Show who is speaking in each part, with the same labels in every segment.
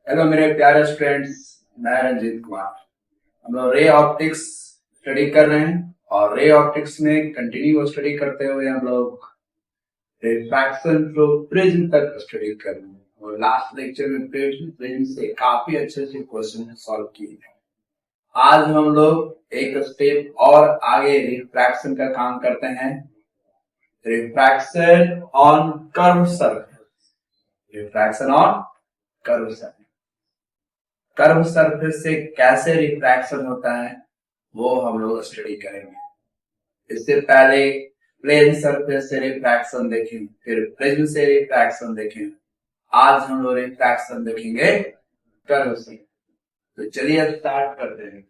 Speaker 1: Hello मेरे प्यारे students, मैं रंजीत कुमार। हम लोग रे ऑप्टिक्स स्टडी कर रहे हैं और रे ऑप्टिक्स में कंटिन्यू स्टडी करते हुए हम लोग रिफ्रैक्शन थ्रू प्रिज्म तक स्टडी कर रहे हैं और लास्ट लेक्चर में प्रिज्म से काफी अच्छे से क्वेश्चन सॉल्व किए। आज हम लोग एक स्टेप और आगे रिफ्रैक्शन का काम करते हैं। Refraction on curve surface, refraction on curve surface. Curve surface से कैसे रिफ्रैक्शन होता है वो हम लोग स्टडी करेंगे। इससे पहले प्लेन सरफेस से रिफ्रैक्शन देखें, फिर प्रिज्म से रिफ्रैक्शन देखें। आज हम लोग रिफ्रैक्शन देखेंगे कर्व से। तो चलिए स्टार्ट करते हैं।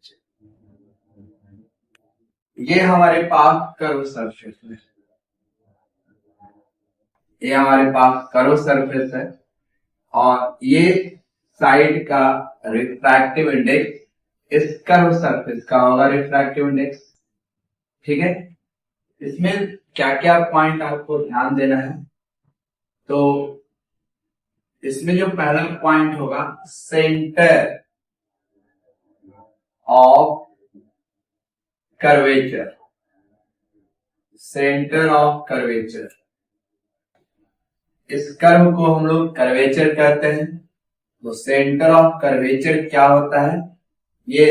Speaker 1: ये हमारे पास कर्व सरफेस है, ये हमारे पास कर्व सरफेस है और ये साइड का रिफ्रैक्टिव इंडेक्स इस कर्व सरफेस का होगा रिफ्रैक्टिव इंडेक्स। ठीक है, इसमें क्या क्या पॉइंट आपको ध्यान देना है। तो इसमें जो पहला पॉइंट होगा centre of curvature, centre of curvature. इस कर्व को हम लोग कर्वेचर कहते हैं। तो सेंटर ऑफ कर्वेचर क्या होता है, ये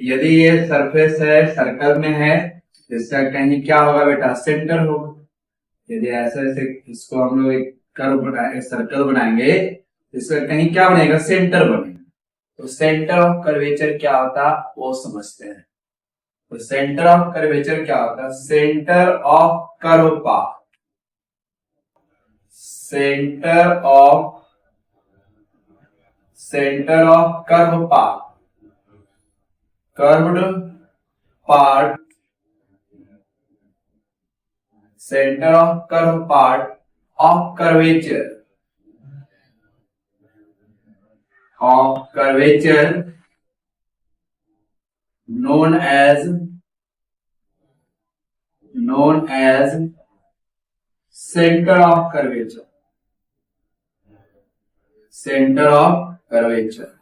Speaker 1: यदि ये सरफेस है, सर्कल में है, इसका कहीं क्या होगा बेटा, सेंटर होगा। यदि ऐसे ऐसे इसको हम लोग एक कर्व बनाएंगे, सर्कल बनाएंगे, इसका कहीं क्या बनेगा, सेंटर बनेगा। तो सेंटर ऑफ कर्वेचर क्या होता है वो समझते हैं। तो सेंटर ऑफ कर्वेचर क्या होता है, centre of curve path, centre of curve path, curved part, centre of curve part of curvature, known as center of curvature, center of curvature,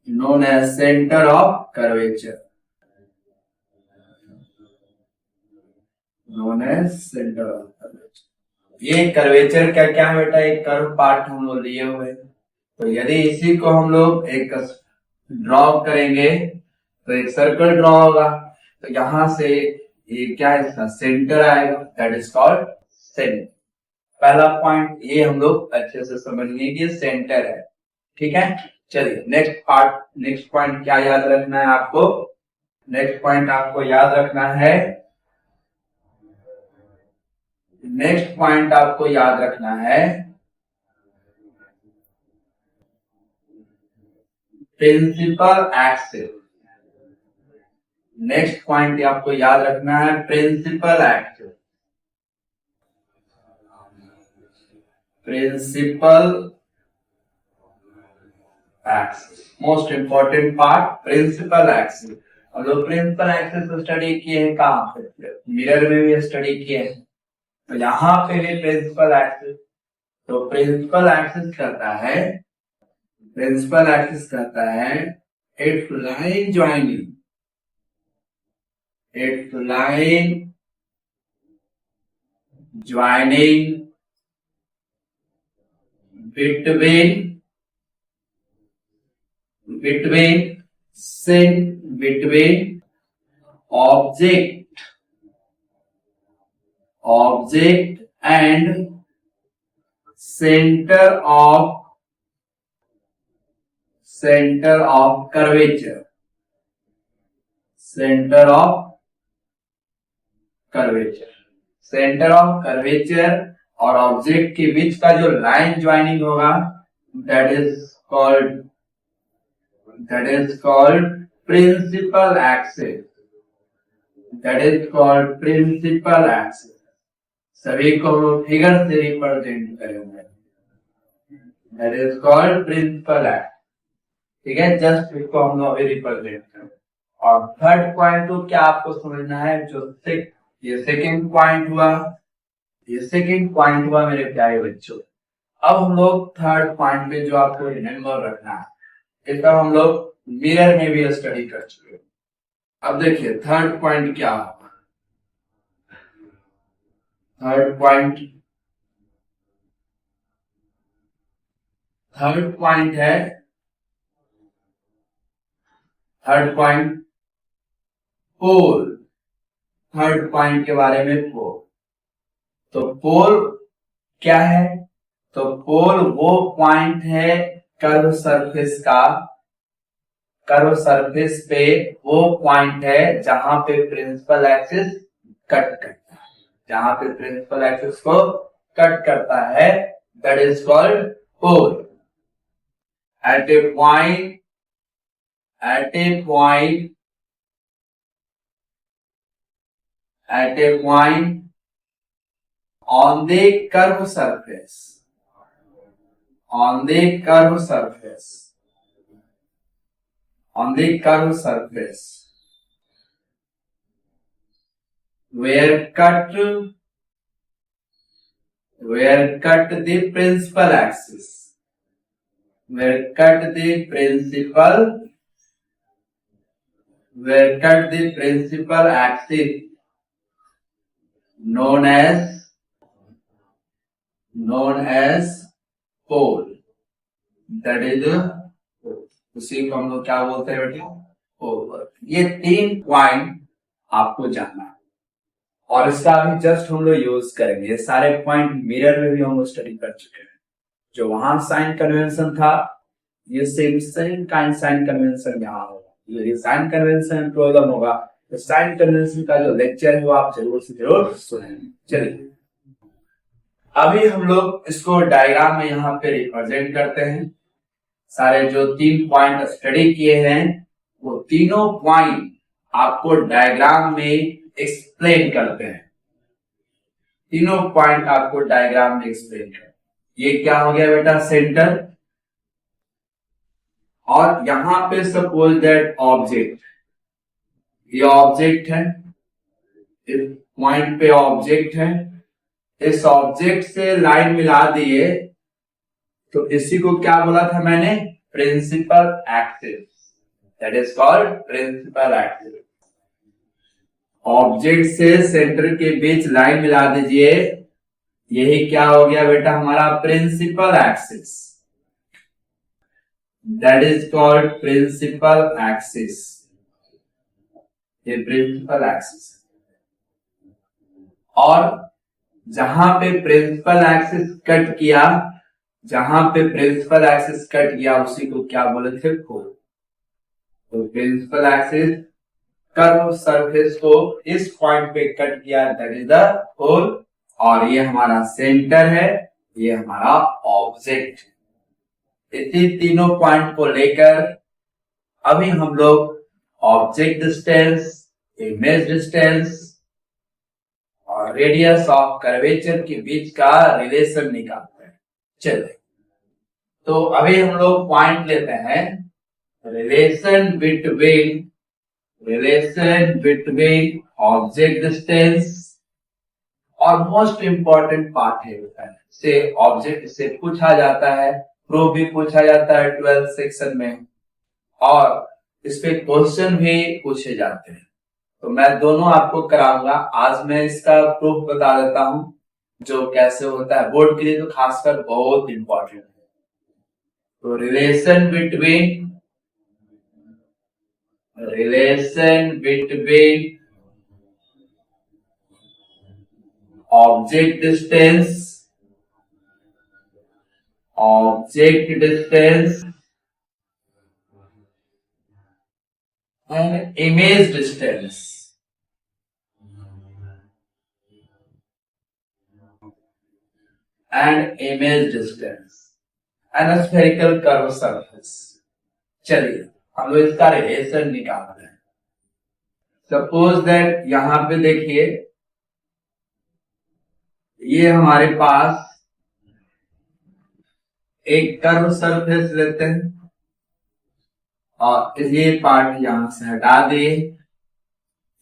Speaker 1: known as center of curvature, known as center of curvature। ये curvature का क्या है बेटा, एक curve part हम लोग लिए हुए। तो यदि इसी को हम लोग एक ड्रॉ करेंगे तो एक सर्कल ड्रॉ होगा। तो यहां से ये क्या है, इसका सेंटर आएगा, दैट इज कॉल्ड सेंटर। पहला पॉइंट ये हम लोग अच्छे से समझने की सेंटर है। ठीक है, चलिए नेक्स्ट पॉइंट क्या याद रखना है आपको। नेक्स्ट पॉइंट आपको याद रखना है, नेक्स्ट पॉइंट आपको याद रखना है प्रिंसिपल एक्सिस। नेक्स्ट पॉइंट आपको याद रखना है principal axis, principal axis, most important part principal axis. हम लोग प्रिंसिपल एक्सिस स्टडी किए हैं कहां पे, मिरर में भी स्टडी किए हैं। तो यहां पे भी प्रिंसिपल एक्सिस। तो प्रिंसिपल एक्सिस कहता है, प्रिंसिपल एक्सिस कहता है it's line joining, it's line joining between object and center of curvature, center of curvature और ऑब्जेक्ट के बीच का जो लाइन ज्वाइनिंग होगा that is called principal axis, that is called principal axis. सभी को फिगर से रिप्रेजेंट करेंगे, that is called principal axis. ठीक है, जस्ट इसको हम लोग रिप्रेजेंट करें। और थर्ड पॉइंट को क्या आपको समझना है, जो ये सेकेंड पॉइंट हुआ ये सेकंड पॉइंट हुआ मेरे प्यारे बच्चों। अब हम लोग थर्ड पॉइंट पे जो आपको रिमेम्बर रखना है, इसका हम लोग मिरर में भी स्टडी कर चुके हैं। अब देखिए थर्ड पॉइंट क्या होगा। थर्ड पॉइंट है, थर्ड पॉइंट पोल। थर्ड पॉइंट के बारे में पोल। तो पोल क्या है? तो पोल वो पॉइंट है कर्व सरफेस का, कर्व सरफेस पे वो पॉइंट है जहां पे प्रिंसिपल एक्सिस कट करता है, जहां पे प्रिंसिपल एक्सिस को कट करता है, that is called pole. At a point on the curve surface, on the curve surface, on the curve surface, where cut the principal axis, where cut the principal axis known as pole, that is उसी को हम लोग क्या बोलते हैं बेटा? पोल। ये 3 point आपको जानना है और इसका अभी जस्ट हम लोग यूज करेंगे। ये सारे पॉइंट मिरर में भी हम लोग स्टडी कर चुके हैं। जो वहां साइन कन्वेंशन था, ये सेम काइंड साइन कन्वेंशन यहाँ होगा। ये साइन कन्वेंशन प्रॉब्लम होगा, तो साइन कन्वेंशन का जो लेक्चर है वो आप जरूर से जरूर सुनेंगे। चलिए अभी हम लोग इसको डायग्राम में यहाँ पे रिप्रेजेंट करते हैं। सारे जो 3 पॉइंट स्टडी किए हैं वो तीनों पॉइंट आपको डायग्राम में एक्सप्लेन करते हैं। तीनों पॉइंट आपको डायग्राम में एक्सप्लेन करते हैं। ये क्या हो गया बेटा? सेंटर। और यहां पे सपोज दैट ऑब्जेक्ट, ये ऑब्जेक्ट है, इस पॉइंट पे ऑब्जेक्ट है, इस ऑब्जेक्ट से लाइन मिला दिए तो इसी को क्या बोला था मैंने? Principal axis, that is called principal axis. Object से सेंटर के बीच लाइन मिला दीजिए, यही क्या हो गया बेटा? हमारा principal axis, that is called principal axis. ये प्रिंसिपल एक्सिस। और जहां पे प्रिंसिपल एक्सिस कट किया, जहां पे प्रिंसिपल एक्सिस कट किया उसी को क्या बोले थे? पोल। तो प्रिंसिपल एक्सिस कर्व सरफेस को इस पॉइंट पे कट किया, दैट इज द पोल। और ये हमारा सेंटर है, ये हमारा ऑब्जेक्ट। इसी तीनों पॉइंट को लेकर अभी हम लोग ऑब्जेक्ट डिस्टेंस, इमेज डिस्टेंस और रेडियस ऑफ कर्वेचर के बीच का रिलेशन निकालते हैं। चलिए तो अभी हम लोग पॉइंट लेते हैं रिलेशन बिटवीन ऑब्जेक्ट डिस्टेंस और मोस्ट इंपॉर्टेंट पार्ट है से ऑब्जेक्ट से पूछा जाता है, प्रूफ भी पूछा जाता है 12th सेक्शन में, और इस पे क्वेश्चन भी पूछे जाते हैं। तो मैं दोनों आपको कराऊंगा। आज मैं इसका प्रूफ बता देता हूं जो कैसे होता है, बोर्ड के लिए तो खासकर बहुत इंपॉर्टेंट है। तो relation between object distance and image distance and a spherical curve surface। चलिए हम लोग इसका रिलेशन निकालते हैं। सपोज दैट यहां पे देखिए, ये हमारे पास एक कर्व सरफेस लेते हैं और ये पार्ट यहां से हटा दिए,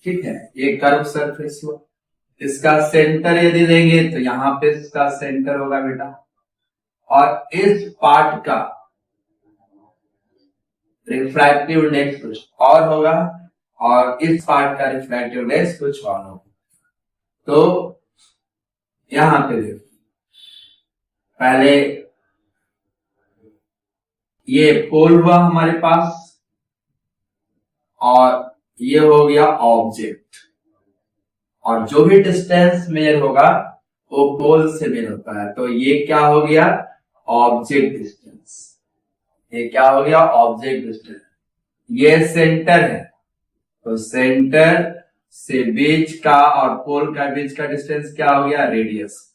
Speaker 1: ठीक है, ये कर्व सरफेस हुआ। इसका सेंटर यदि लेंगे तो यहां पे इसका सेंटर होगा बेटा, और इस पार्ट का रिफ्रैक्टिव इंडेक्स कुछ और होगा और इस पार्ट का रिफ्रैक्टिव इंडेक्स कुछ और होगा। तो यहां पे देखो, पहले ये पोल हुआ हमारे पास और ये हो गया ऑब्जेक्ट, और जो भी डिस्टेंस मेजर होगा वो पोल से मेजर होता है। तो ये क्या हो गया, ऑब्जेक्ट डिस्टेंस। ये क्या हो गया, ऑब्जेक्ट डिस्टेंस। ये सेंटर है, तो सेंटर से बीच का और पोल का बीच का डिस्टेंस क्या हो गया, रेडियस।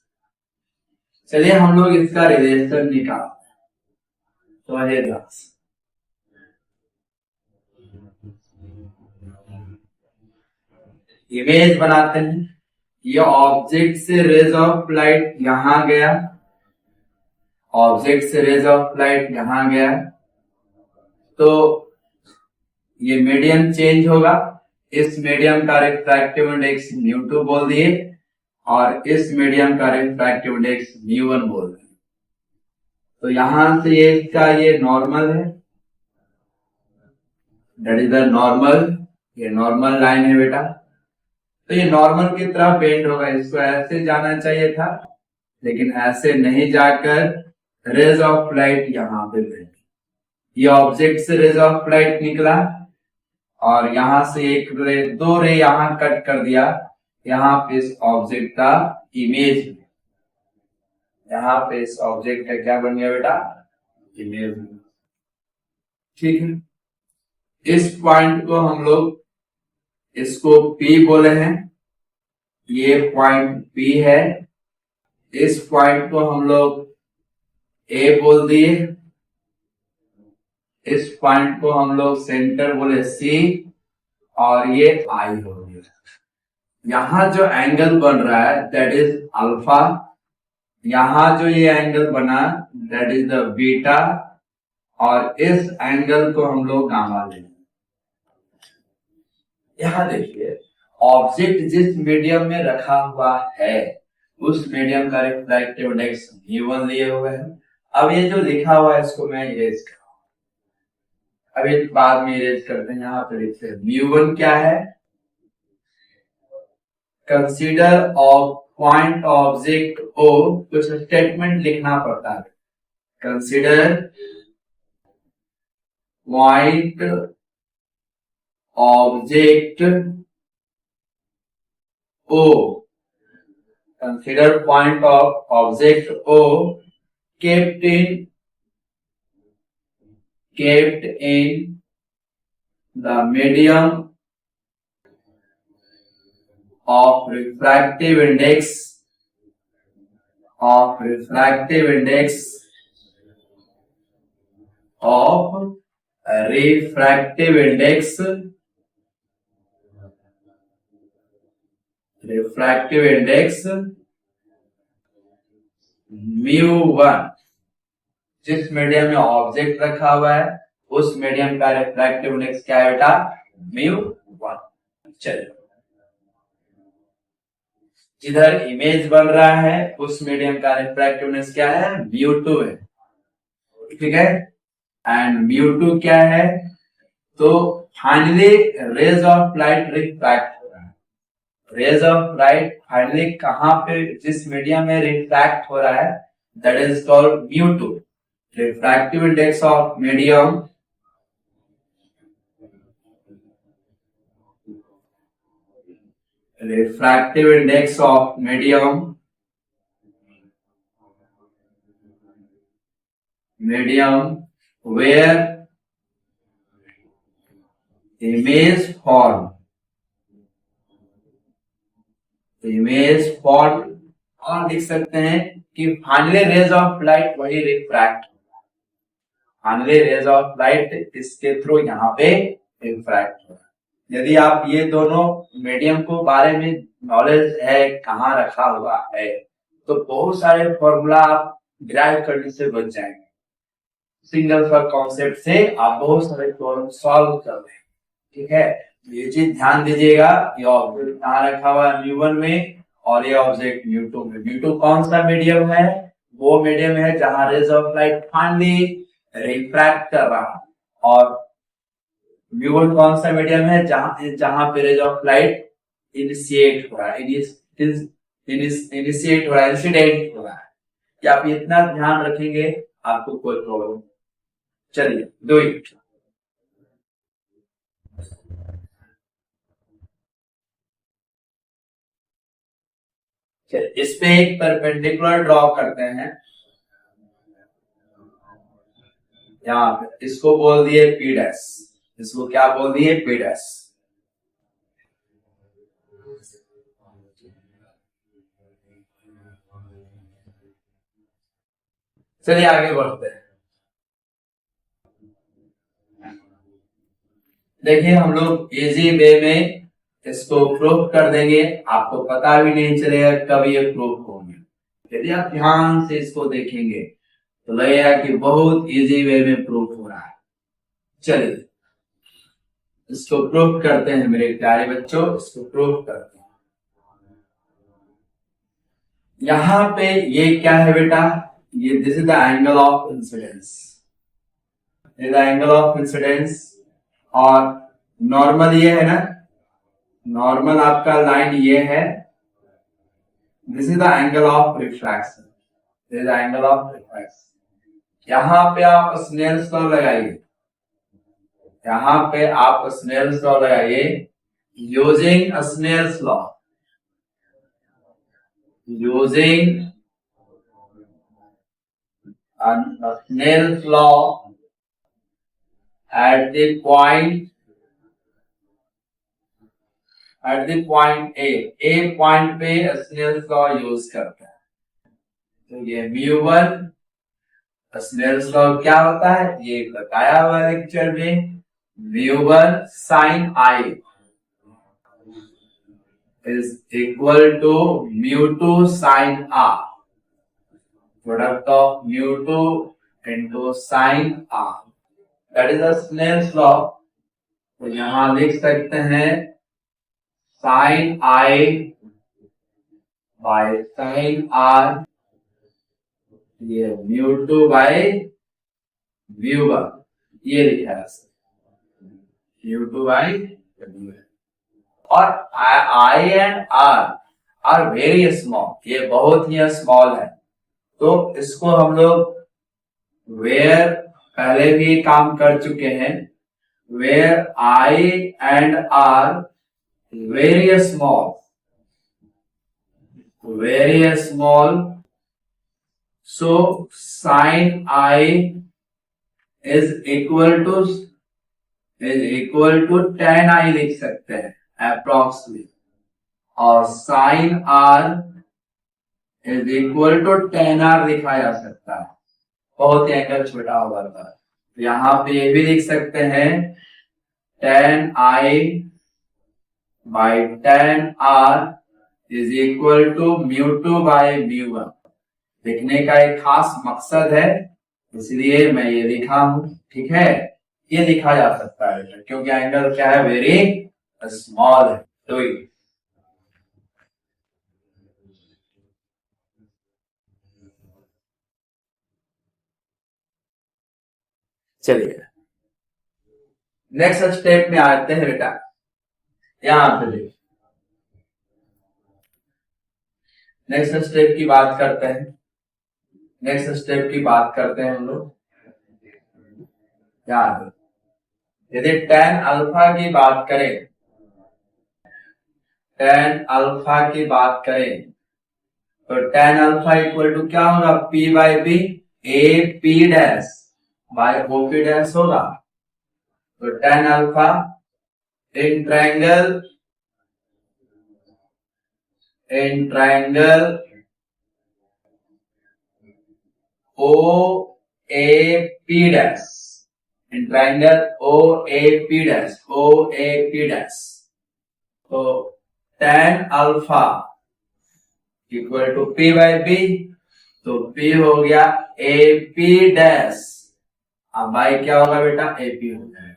Speaker 1: चलिए हम लोग इसका रिलेशन निकालते हैं। तो इमेज बनाते हैं। ये ऑब्जेक्ट से रेज ऑफ लाइट यहां गया, ऑब्जेक्ट से रेज ऑफ लाइट यहां गया, तो ये मीडियम चेंज होगा। इस मीडियम का रिफ्रैक्टिव इंडेक्स μ2 बोल दिए और इस मीडियम का रिफ्रैक्टिव इंडेक्स μ1 बोल दिए। तो यहां से ये इसका ये नॉर्मल है, दैट इज द नॉर्मल। ये नॉर्मल लाइन है बेटा, तो ये नॉर्मल की तरफ बेंड होगा। इसको ऐसे जाना चाहिए था, लेकिन ऐसे नहीं जाकर रेज ऑफ लाइट यहां पे बेंड। ये ऑब्जेक्ट से रेज ऑफ लाइट निकला और यहां से एक रे, दो रे यहां कट कर दिया। यहां पे इस ऑब्जेक्ट का इमेज, यहां पे इस ऑब्जेक्ट का क्या बन गया बेटा, इमेज। ठीक है, इस पॉइंट को हम लोग इसको P बोले हैं, ये पॉइंट P है। इस पॉइंट को हम लोग A बोल दिए, इस पॉइंट को हम लोग सेंटर बोले C, और ये I हो गया। यहां जो एंगल बन रहा है दैट इज अल्फा, यहां जो ये एंगल बना दैट इज द बीटा, और इस एंगल को हम लोग गामा लेंगे। यहां देखिए, ऑब्जेक्ट जिस मीडियम में रखा हुआ है उस मीडियम का रिफ्रैक्टिव इंडेक्स μ1 लिए हुए है। अब ये जो लिखा हुआ है इसको मैं इरेज कर रहा हूं, अभी बाद में इरेज करते हैं। यहां पे लिखते हैं μ1 क्या है, consider of point object O, कुछ स्टेटमेंट लिखना पड़ता है। Consider point object O, consider point of object O kept in the medium of refractive index of refractive index μ1। जिस मीडियम में ऑब्जेक्ट रखा हुआ है उस मीडियम का रिफ्रैक्टिव इंडेक्स क्या है बेटा, μ1। चलिए, जिधर इमेज बन रहा है उस मीडियम का रिफ्रैक्टिव इंडेक्स क्या है, μ2 है। ठीक है, एंड μ2 क्या है, तो finally rays of light refract हो रहा है। रेज ऑफ लाइट फाइनली कहां पे, जिस मीडियम में रिफ्रैक्ट हो रहा है that is called μ2। Refractive index of medium where image form और लिख सकते हैं कि फाइनली रेज ऑफ लाइट वही refract, finally rays of light इसके थ्रू यहाँ पे रिफ्रैक्ट हो। यदि आप ये दोनों मीडियम को बारे में नॉलेज है कहाँ रखा हुआ है तो बहुत सारे फॉर्मूला आप डिराइव करने से बच जाएंगे। सिंगल फॉर कॉन्सेप्ट से आप बहुत सारे प्रॉब्लम सॉल्व कर रहे हैं। ठीक है, ये चीज ध्यान दीजिएगा, ये ऑब्जेक्ट कहाँ रखा हुआ है, μ1 में, और ये ऑब्जेक्ट म्यू2 में। म्यू2 कौन सा मीडियम है? वो मीडियम है जहां rays of light finally refract कर रहा है। और म्यू1 कौन सा मीडियम है? जहां पे रेज ऑफ लाइट इनिशिएट हो रहा है, इंसिडेंट हो रहा है। क्या आप इतना ध्यान रखेंगे आपको कोई प्रॉब्लम। चलिए डू इट। इस पे एक परपेंडिकुलर ड्रॉ करते हैं। यहाँ पे इसको बोल दिए पी डैश। इसको क्या बोल दिए? P dash. चलिए आगे बढ़ते हैं। देखिए हम लोग इजी वे में इसको प्रूफ कर देंगे, आपको पता भी नहीं चलेगा कब ये प्रूफ होंगे। यदि आप ध्यान से इसको देखेंगे तो लगेगा कि बहुत इजी वे में प्रूफ हो रहा है। चलिए इसको प्रूफ करते हैं मेरे प्यारे बच्चों, इसको प्रूफ करते हैं। यहां पे ये क्या है बेटा? ये this is the angle of incidence, this is the angle of incidence. और नॉर्मल ये है ना, नॉर्मल आपका लाइन ये है। This is the angle of refraction, this is the angle of refraction. यहां पे आप स्नेल्स लॉ लगाइए, यहां पे आप स्नेल्स लॉ लगाइए। Using Snell's law, using Snell's law at the point A point पे स्नेल्स लॉ यूज करते हैं। तो ये म्यू1 स्नेल्स लॉ क्या होता है ये बताया हुआ लेक्चर में। म्यू1 sine I is equal to mu2 sin r, product of mu2 into sin r, that is a Snell's law। तो यहां लिख सकते हैं sin I by sin r, ये mu2 by mu1, ये लिखा है mu2 by mu1। और I and R are very small, ये बहुत ही स्मॉल है। तो इसको हम लोग वेयर पहले भी काम कर चुके हैं, where I and R very small, so sin I is equal to tan I लिख सकते हैं अप्रोक्सीमेटली, और sin R is equal to tan R लिखा जा सकता है, बहुत ही एंगल छोटा होगा। तो यहां पे ये भी लिख सकते हैं tan I by tan R is equal to mu2 by mu1। लिखने का एक खास मकसद है, इसलिए मैं ये लिखा हूं, ठीक है। ये लिखा जा सकता है क्योंकि एंगल क्या है, वेरी स्मॉल है। तो चलिए नेक्स्ट स्टेप में आते हैं बेटा। यहां पे देखिए नेक्स्ट स्टेप की बात करते हैं, नेक्स्ट स्टेप की बात करते हैं हम लोग। याद यदि tan अल्फा की बात करें, tan अल्फा की बात करें तो tan अल्फा इक्वल टू क्या होगा, P by B, A P dash by O P dash होगा। तो tan alpha in triangle O A P dash, in triangle O A P dash, O A P dash. तो tan alpha equal to P by B, तो P हो गया A P dash, अब by क्या होगा बेटा, ए पी हो गया,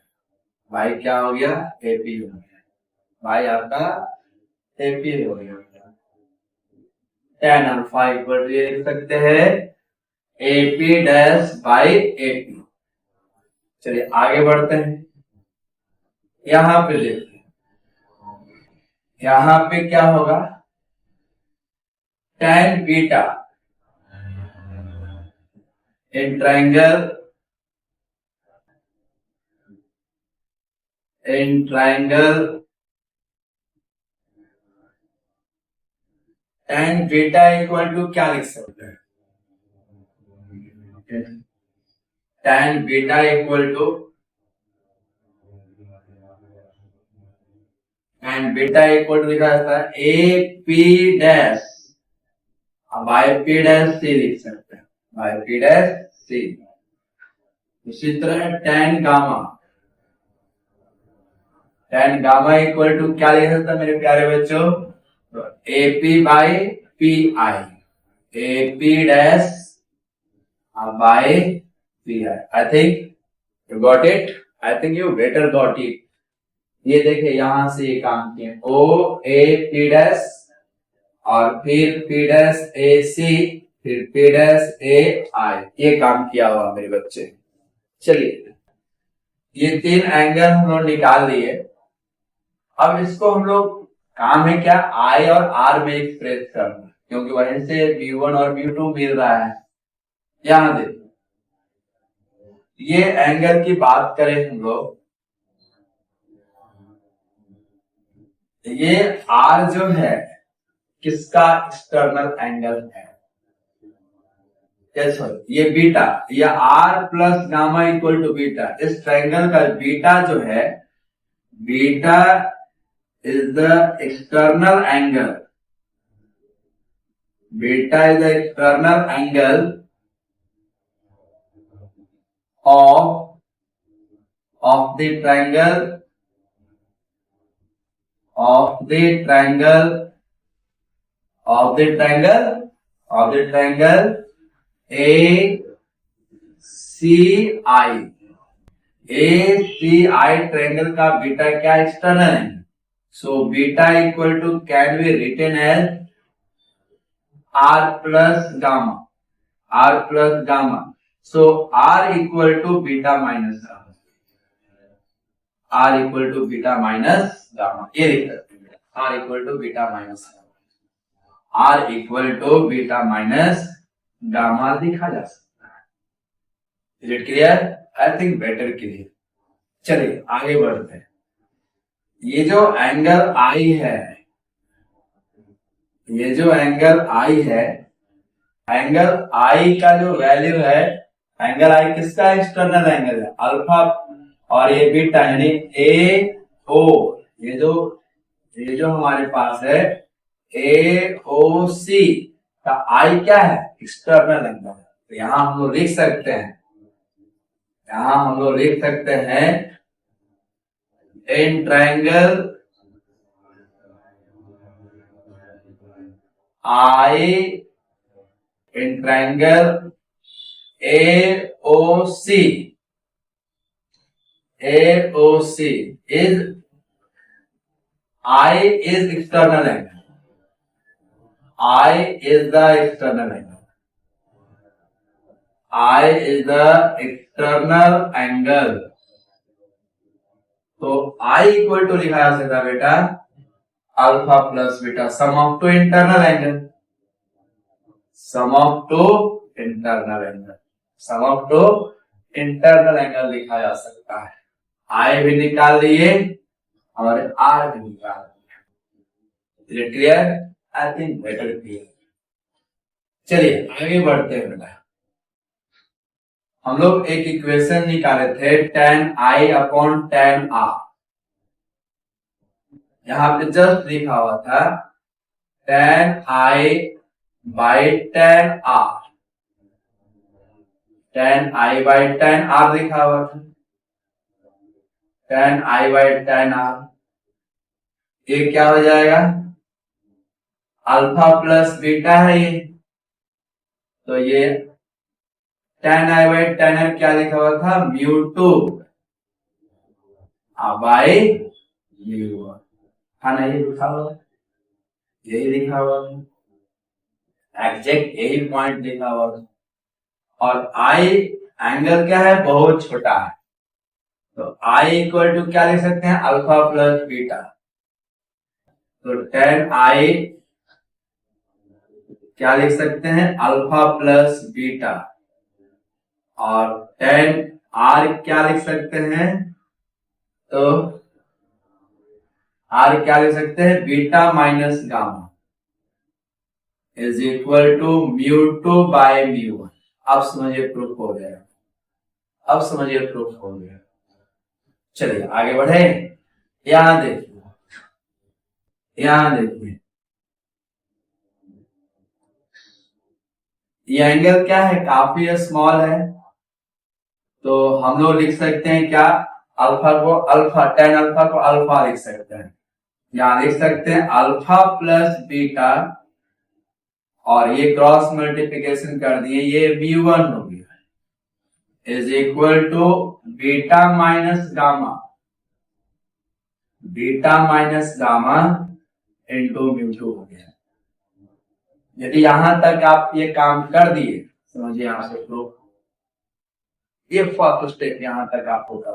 Speaker 1: बाई क्या हो गया, ए पी हो गया, बाई आपका ए पी हो गया। tan अल्फा इक्वल टू ये लिख सकते हैं AP डैश बाई AP। चलिए आगे बढ़ते हैं। यहां पे देखिए, यहां पे क्या होगा, tan beta in triangle tan beta equal to क्या लिख सकते हैं, tan बीटा इक्वल टू लिखा जाता है A P dash by P dash C लिख सकते हैं, बाई पी डैश सी। इसी तरह tan गामा इक्वल टू क्या लिख सकता है मेरे प्यारे बच्चों, AP by P I, AP dash by P I. I think you got it, I think you better got it. ये देखिए यहां से ये काम किए, ओ ए पी डैश और फिर पी डैश ए सी, फिर पी डैश ए आई, ये काम किया हुआ मेरे बच्चे। चलिए ये 3 एंगल हम लोग निकाल लिए। अब इसको हम लोग काम है क्या, आई और आर में एक्सप्रेस करना, क्योंकि वहीं से V1 और V2 मिल रहा है। यहां देखिए ये एंगल की बात करें हम लोग, ये आर जो है किसका एक्सटर्नल एंगल है, ये बीटा, ये R plus gamma equal to beta. इस ट्रायंगल का बीटा जो है, beta is the external angle, beta is the external angle of the triangle ACI triangle का बीटा क्या एक्सटर्नल है। So beta equal to can be written as R plus gamma. So R equal to beta minus gamma, R equal to beta minus gamma, ये लिख सकते हैं R equal to beta minus gamma, R equal to beta minus gamma लिखा जा सकता है। Is it clear, I think better clear. चलिए आगे बढ़ते हैं। ये जो एंगल आई है, ये जो एंगल आई है, एंगल आई का जो वैल्यू है, एंगल आई किसका एक्सटर्नल एंगल है, अल्फा, और ये बीटा यानी ए ओ, ये जो हमारे पास है ए ओ सी का आई क्या है, एक्सटर्नल एंगल। तो यहां हम लोग लिख सकते हैं, इन triangle I, in triangle AOC is I is external angle. I is the external angle. I is the external angle. तो I इक्वल टू लिखा जा सकता है बेटा alpha plus beta, sum of two internal angle, sum of two internal angle लिखा जा सकता है। आई भी निकाल लिए और आर भी निकाल दिए। Clear, I think better clear. चलिए आगे बढ़ते हैं बेटा। हम लोग एक इक्वेशन निकाले थे tan I upon tan R, यहां पे जस्ट लिखा हुआ था tan I by tan R, tan I by tan R लिखा हुआ था, tan I by tan R, ये क्या हो जाएगा, अल्फा प्लस बीटा है ये, तो ये tan I by tan R क्या लिखा हुआ था, μ2 बाई μ1, हाँ नहीं लिखा हुआ, यही लिखा हुआ था। एग्जैक्ट यही पॉइंट लिखा हुआ था। और आई एंगल क्या है, बहुत छोटा है, तो आई इक्वल टू क्या लिख सकते हैं, अल्फा प्लस बीटा। तो टेन आई क्या लिख सकते हैं, अल्फा प्लस बीटा। और टेन आर क्या लिख सकते हैं, तो आर क्या लिख सकते हैं, beta minus gamma is equal to mu two by mu one. अब समझिए प्रूफ हो गया, अब समझिए प्रूफ हो गया। चलिए आगे बढ़े। यहां देखिए, यहां देखिए, ये एंगल क्या है, काफी स्मॉल है, तो हम लोग लिख सकते हैं क्या, अल्फा को अल्फा, टेन अल्फा को अल्फा लिख सकते हैं। यहां लिख सकते हैं अल्फा प्लस बीटा, और ये क्रॉस मल्टीप्लिकेशन कर दिए, ये v1 हो गया, is equal to beta minus gamma, beta minus gamma into म्यू2 हो गया। यदि यहां तक आप ये काम कर दिए, समझिए यहां से प्रूफ, ये फर्स्ट स्टेप यहां तक आप होगा।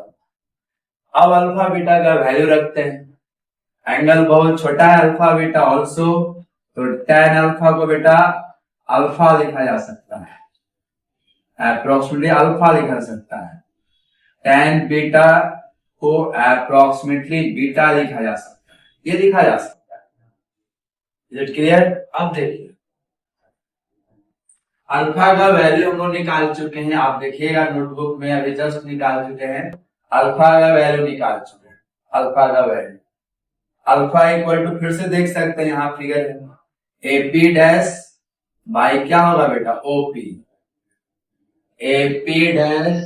Speaker 1: अब अल्फा बीटा का वैल्यू रखते हैं, एंगल बहुत छोटा है अल्फा बीटा ऑल्सो, तो टेन अल्फा को बेटा अल्फा लिखा जा सकता है, अप्रोक्सीमेटली अल्फा लिखा जा सकता है। टेन बीटा को अप्रोक्सीमेटली बीटा लिखा जा सकता है, ये लिखा जा सकता है। Is it clear? अब देखिए अल्फा का वैल्यू हम लोग निकाल चुके हैं, आप देखिएगा नोटबुक में अभी जस्ट निकाल चुके हैं, अल्फा का वैल्यू निकाल चुके हैं। अल्फा का वैल्यू, अल्फा इक्वल टू, फिर से देख सकते हैं यहाँ फिगर है, एपी डैश बाई क्या होगा बेटा, OP, AP dash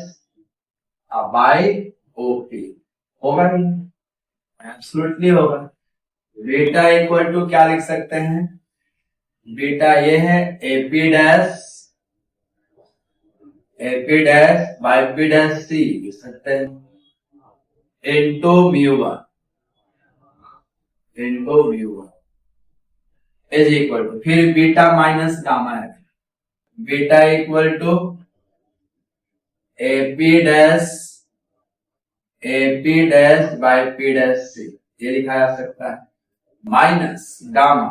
Speaker 1: by OP होगा नहीं, एब्सोल्युटली होगा। बीटा इक्वल टू क्या लिख सकते हैं, बीटा ये है AP dash by P dash C लिख सकते हैं, इंटू म्यू1 इज इक्वल टू, फिर बीटा माइनस गामा है, beta equal to AP dash by P dash C, ये लिखा जा सकता है, minus gamma,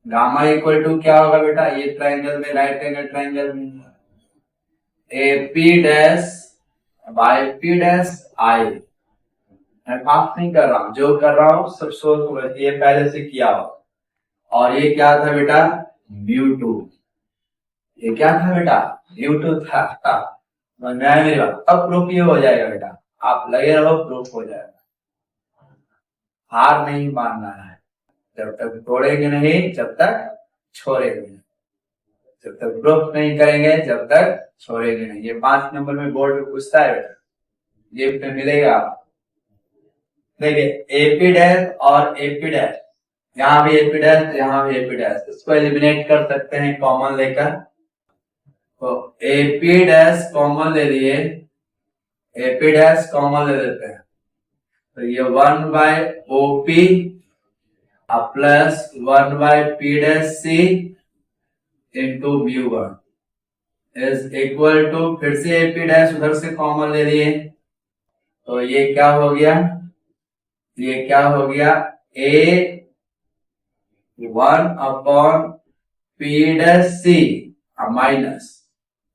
Speaker 1: gamma equal to क्या होगा बेटा, ये ट्राइंगल में, राइट एंगल ट्राइंगल में, AP dash by P dash I. मैं पास नहीं कर रहा हूं, जो कर रहा हूं सब सोच को, ये पहले से किया हो। और ये क्या था बेटा, म्यू2, ये क्या था बेटा, म्यू2 था। मेरी बात, अब प्रूफ ये हो जाएगा बेटा, आप लगे रहो, प्रूफ हो जाएगा। हार नहीं मानना है, जब तक तोड़ेंगे नहीं, जब तक छोड़ेंगे नहीं, जब तक प्रूफ नहीं करेंगे, जब तक छोड़ेंगे नहीं। ये 5 नंबर में बोर्ड में पूछता है बेटा, ये पे मिलेगा। देखिए एपी डैश और एपी डैश, यहाँ भी एपी डैश, यहाँ भी एपी डैश, इसको एलिमिनेट कर सकते हैं कॉमन लेकर। तो एपी डैश कॉमन ले लिए, एपी डैश कॉमन ले लेते हैं, तो ये 1 by OP plus 1 by P dash C into म्यू1 इज इक्वल टू, फिर से एपी डैश उधर से कॉमन ले लिए, तो ये क्या हो गया, ये क्या हो गया, A 1 upon P dash C minus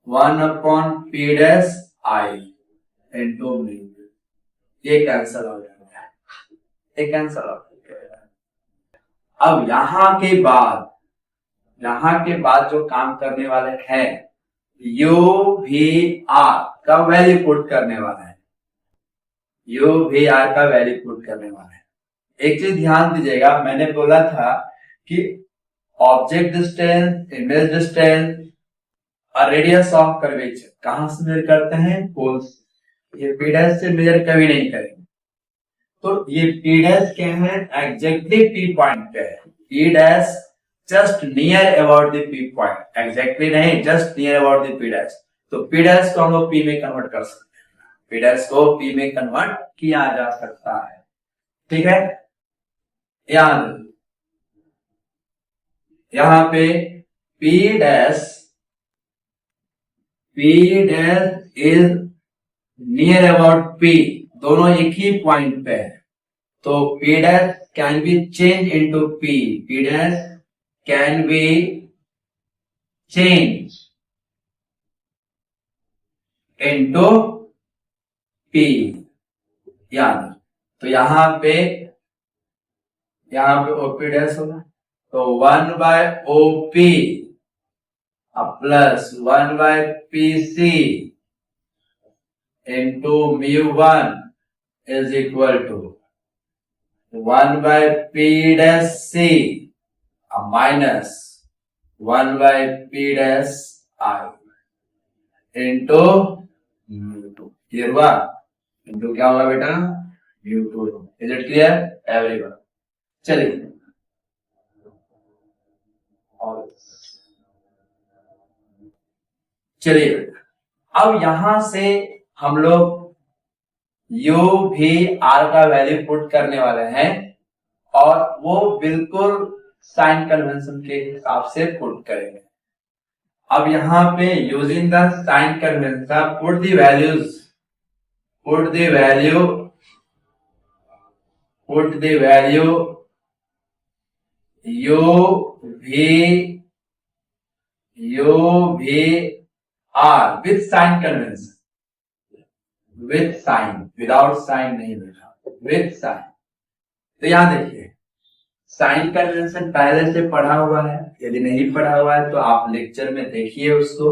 Speaker 1: 1 upon P dash I into mu, ये कैंसल हो जाएगा, ये कैंसल हो जाएगा। अब यहां के बाद जो काम करने वाले हैं, यू भी आर का वैल्यू पुट करने वाला है, यू भी आर का वैल्यू पुट करने वाला है। एक चीज ध्यान दीजिएगा, मैंने बोला था कि ऑब्जेक्ट डिस्टेंस, इमेज डिस्टेंस और रेडियस ऑफ कर्वेचर कहां से मेजर करते हैं, पोल से। ये पी डैश से मेजर कभी नहीं करेंगे, तो ये पी डैश क्या है, एग्जैक्टली पी पॉइंट पे है, P dash just near about the P point, exactly नहीं, just near about the P dash. तो पी डैश को हम लोग पी में कन्वर्ट कर सकते हैं, पी डैश को पी में कन्वर्ट किया जा सकता है, ठीक है। याद, यहां पे P dash is near about P, दोनों एक ही पॉइंट पे है, तो P dash can be changed into P. P dash can be changed into P. याद, तो यहां पे OP डैश होगा, तो 1/OP plus 1/PC into mu1 is equal to 1/P dash C minus 1/P dash I into mu2. Clear हुआ? Into क्या होगा बेटा? mu2. Is it clear everyone? चलिए अब यहां से हम लोग u भी r का वैल्यू पुट करने वाले हैं और वो बिल्कुल साइन कन्वेंशन के हिसाब से पुट करेंगे। अब यहां पे using the sign convention put the value u v r with sign convention, with sign, without sign नहीं लिखा, विथ साइन। तो यहां देखिए साइन कन्वेंशन पहले से पढ़ा हुआ है, यदि नहीं पढ़ा हुआ है तो आप लेक्चर में देखिए उसको।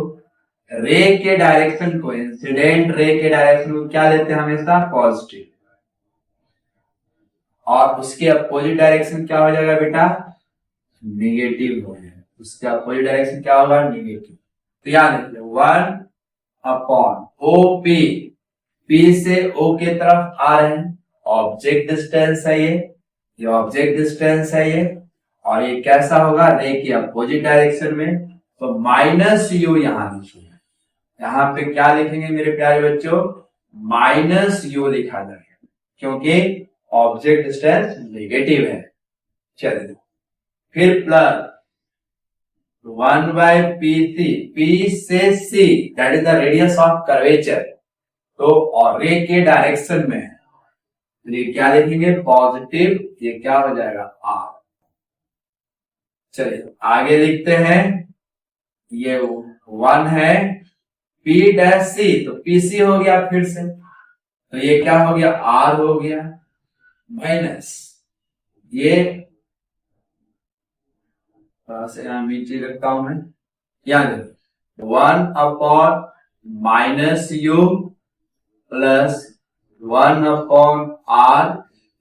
Speaker 1: रे के डायरेक्शन को, इंसिडेंट रे के डायरेक्शन को क्या लेते हैं हमेशा? पॉजिटिव, और उसके अपोजिट डायरेक्शन क्या हो जाएगा बेटा? निगेटिव हो जाएगा। उसके अपोजिट डायरेक्शन क्या होगा? निगेटिव। तो याद रखिए 1/OP, P से O के तरफ आ रहे हैं, ऑब्जेक्ट डिस्टेंस है ये ऑब्जेक्ट डिस्टेंस है ये, और ये कैसा होगा? रे की अपोजिट डायरेक्शन में, तो माइनस u यहां लिखेंगे। यहां पे क्या लिखेंगे मेरे प्यारे बच्चों? माइनस u लिखा जाएगा, क्योंकि ऑब्जेक्ट डिस्टेंस नेगेटिव है। चलिए फिर प्लस 1/PC, P से C that is the radius of curvature, तो और रे के डायरेक्शन में, तो ये क्या लिखेंगे? पॉजिटिव। ये क्या हो जाएगा? R। चलिए आगे लिखते हैं, ये 1 है P डैश C, तो PC हो गया फिर से, तो ये क्या हो गया? R हो गया, माइनस ये थोड़ा सा यहां नीचे रखता हूं मैं, यानी 1/-u प्लस 1/r,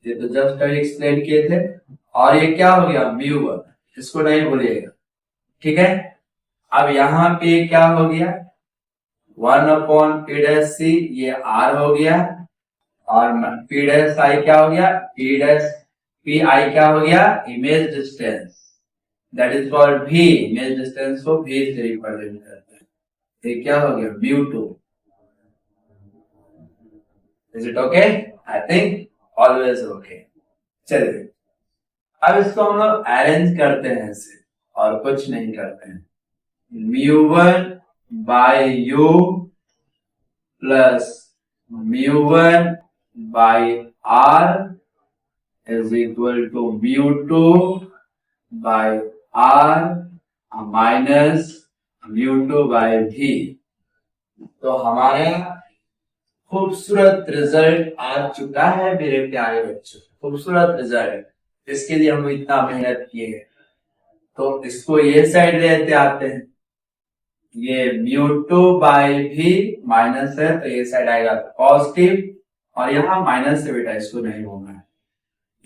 Speaker 1: ये तो जस्ट अभी एक्सप्लेन किए थे, और ये क्या हो गया? mu1, इसको नहीं भूलिएगा, ठीक है। अब यहां पे क्या हो गया? 1/P', ये r हो गया, और P' क्या हो गया? Pi क्या हो गया? Image distance, that is called v। Image distance को v से रिप्रेजेंट करते हैं, ये क्या हो गया? mu2। Is it okay? I think always okay. चलिए अब इसको हम लोग अरेंज करते हैं ऐसे, और कुछ नहीं करते हैं। mu1/u plus mu1/r is equal to mu2/r minus mu2/v। तो हमारा खूबसूरत रिजल्ट आ चुका है मेरे प्यारे बच्चों, खूबसूरत रिजल्ट। इसके लिए हम इतना मेहनत किए हैं, तो इसको ये साइड लेते आते हैं, ये mu2/v माइनस है, तो ये साइड आएगा पॉजिटिव, और यहां माइनस से बेटा इसको नहीं होना है,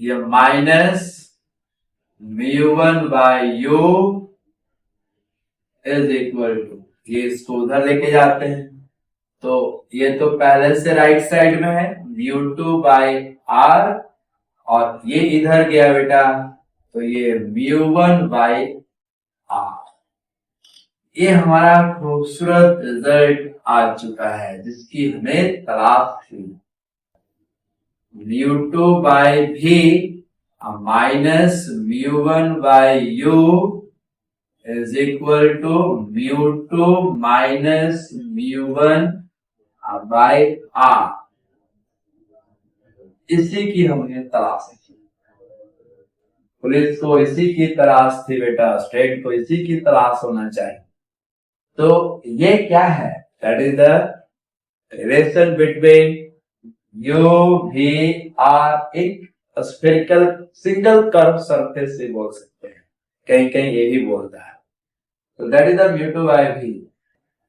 Speaker 1: ये minus mu1/u is equal to, ये इसको उधर लेके जाते हैं, तो ये तो पहले से राइट साइड में है mu2/r, और ये इधर गया बेटा, तो ये mu1/r। ये हमारा खूबसूरत रिजल्ट आ चुका है जिसकी हमें तलाश थी। mu2/v minus mu1/u is equal to μ2 minus μ1 by r। इसी की हमें तलाश है, पुलिस को इसी की तलाश थी बेटा, स्टेट को इसी की तलाश होना चाहिए। तो ये क्या है, that is the relation between u v r एक स्फेरिकल सिंगल कर्व सरफेस से बोल सकते हैं, कहीं कहीं ये भी बोलता है। तो that is the μ2 by v।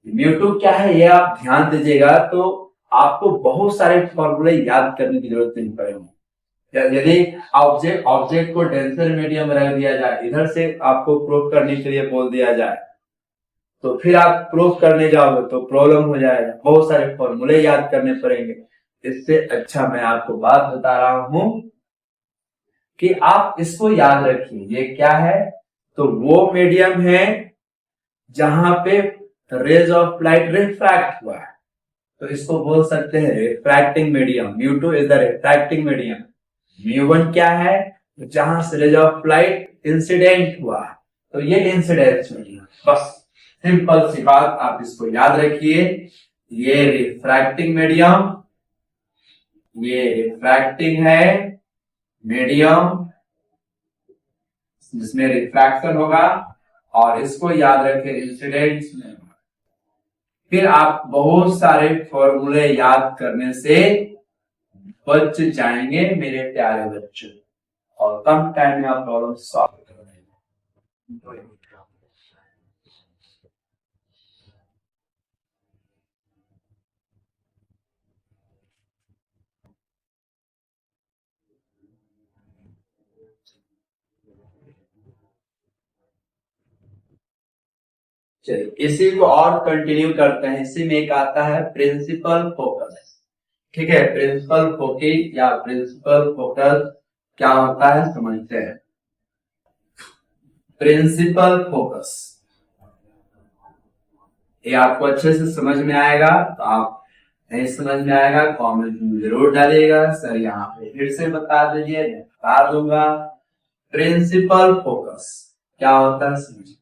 Speaker 1: μ2 क्या है ये आप ध्यान दीजिएगा, तो आपको बहुत सारे फॉर्मूले याद करने की जरूरत नहीं पड़ेगी। यदि ऑब्जेक्ट को डेंसर मीडियम रख दिया जाए, इधर से आपको प्रूफ करने के लिए बोल दिया जाए, तो फिर आप प्रूफ करने जाओगे तो प्रॉब्लम हो जाएगा, बहुत सारे फॉर्मूले याद करने पड़ेंगे। इससे अच्छा मैं आपको बात बता रहा हूं कि आप इसको याद रखिए। ये क्या है, तो वो मीडियम है जहां पे रेज ऑफ लाइट रिफ्रैक्ट हुआ है, तो इसको बोल सकते हैं refracting medium. μ2 is the refracting medium. μ1 क्या है, जहां से रेज ऑफ लाइट इंसिडेंट हुआ है, तो ये इंसिडेंस मीडियम। बस सिंपल सी बात, आप इसको याद रखिए। ये रिफ्रैक्टिंग मीडियम, ये रिफ्रैक्टिंग है मीडियम जिसमें रिफ्रैक्शन होगा, और इसको याद रखें इंसिडेंस में। फिर आप बहुत सारे फॉर्मूले याद करने से बच जाएंगे मेरे प्यारे बच्चों, और कम टाइम में आप प्रॉब्लम सॉल्व कर देंगे। चलिए इसी को और कंटिन्यू करते हैं। इसी में एक आता है प्रिंसिपल फोकस। ठीक है, प्रिंसिपल फोकी या प्रिंसिपल फोकस क्या होता है समझते हैं। प्रिंसिपल फोकस ये आपको अच्छे से समझ में आएगा, तो आप नहीं समझ में आएगा कमेंट में जरूर डालिएगा, सर यहाँ पे फिर से बता दीजिए, मैं बता दूंगा। प्रिंसिपल फोकस क्या होता है समझिए।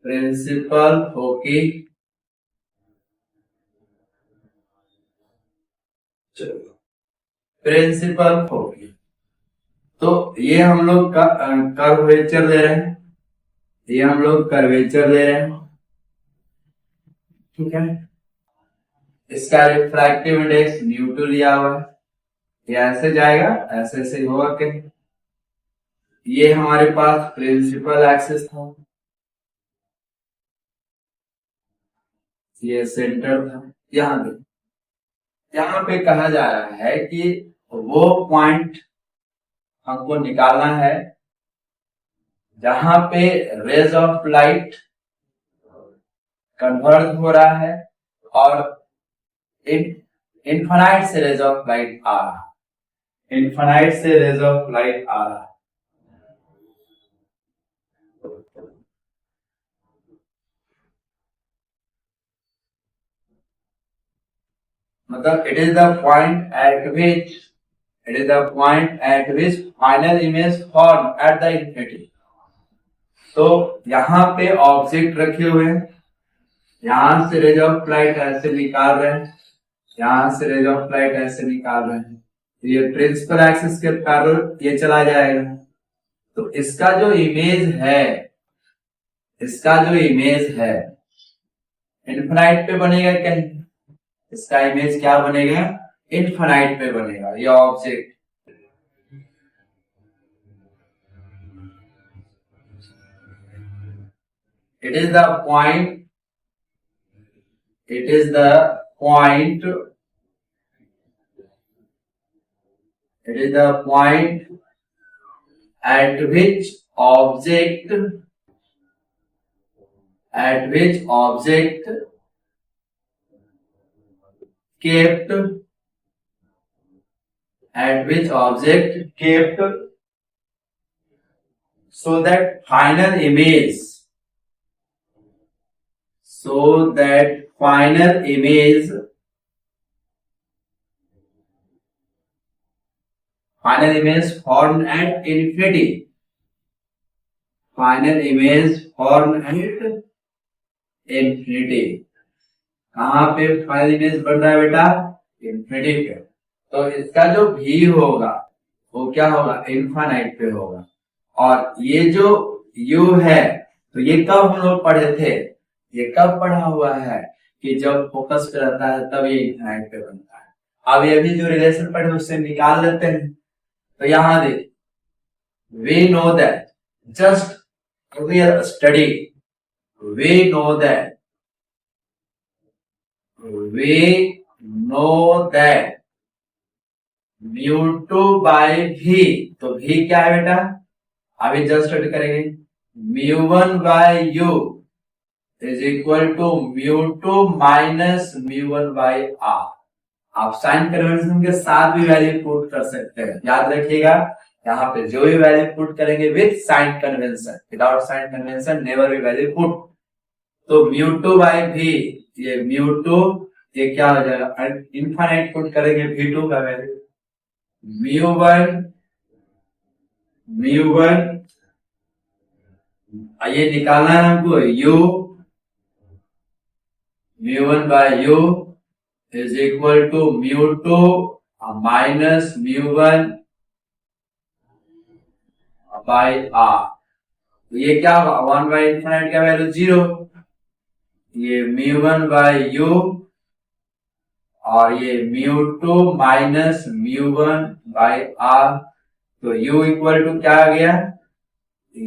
Speaker 1: प्रिंसिपल फोकी, चलो प्रिंसिपल फोकी, तो ये हम लोग कर्वेचर ले रहे हैं, ये हम लोग कर्वेचर ले रहे हैं। ठीक है, इसका रिफ्रैक्टिव इंडेक्स μ2 लिया हुआ है, ये ऐसे जाएगा, ऐसे ऐसे होगा कि ये हमारे पास प्रिंसिपल एक्सिस था, ये सेंटर था। यहाँ पे कहा जा रहा है कि वो पॉइंट हमको निकालना है जहां पे रेज ऑफ लाइट कन्वर्ज हो रहा है और इनफाइनाइट से रेज ऑफ लाइट आ रहा है, इनफाइनाइट से रेज ऑफ लाइट आ रहा है। मतलब it is the point eight which final image form at the infinity. तो यहाँ पे ऑब्जेक्ट रखे हुए हैं, यहां से रेज ऑफ लाइट ऐसे निकाल रहे हैं, यहां से रेज ऑफ लाइट ऐसे निकाल रहे हैं, ये प्रिंसिपल एक्सिस के पैरेलल ये चला जाएगा। तो इसका जो इमेज है इनफिनाइट पे बनेगा कहीं, इसका इमेज क्या बनेगा, इनफिनाइट पे बनेगा ये object. It is the point at which object kept so that final image final image form at infinity, final image form at infinity. कहां पे फाइनल इमेज बन रहा है बेटा? इन्फिनिटी पे। तो इसका जो भी होगा वो क्या होगा? इनफाइनाइट पे होगा। और ये जो u है तो ये कब हम लोग पढ़े थे? ये कब पढ़ा हुआ है कि जब फोकस पे रहता है तब ये इनफाइनाइट पे बनता है। अब ये भी जो रिलेशन पढ़े उससे निकाल लेते हैं। तो यहां देख, we know that just we are study, we know that mu2 by v, तो v क्या है बेटा? अभी जस्ट स्टडी करेंगे। mu1 by u is equal to mu2 minus mu1 by r। आप साइन कन्वेंशन के साथ भी वैल्यू पुट कर सकते हैं। याद रखिएगा, यहाँ पे जो भी वैल्यू पुट करेंगे with sign convention, without sign convention never भी वैल्यू पुट। तो mu2 by v, ये mu2 ये क्या हो जाएगा? इनफाइनाइट पुट करेंगे v2 का वैल्यू। mu1 ये निकालना है हमको u, mu1 by u is equal to mu2 minus mu1 by r। तो ये क्या होगा? 1 by इनफाइनाइट का वैल्यू 0, ये mu1 by u और ये mu2 minus mu1 by r। तो u इक्वल टू क्या आ गया?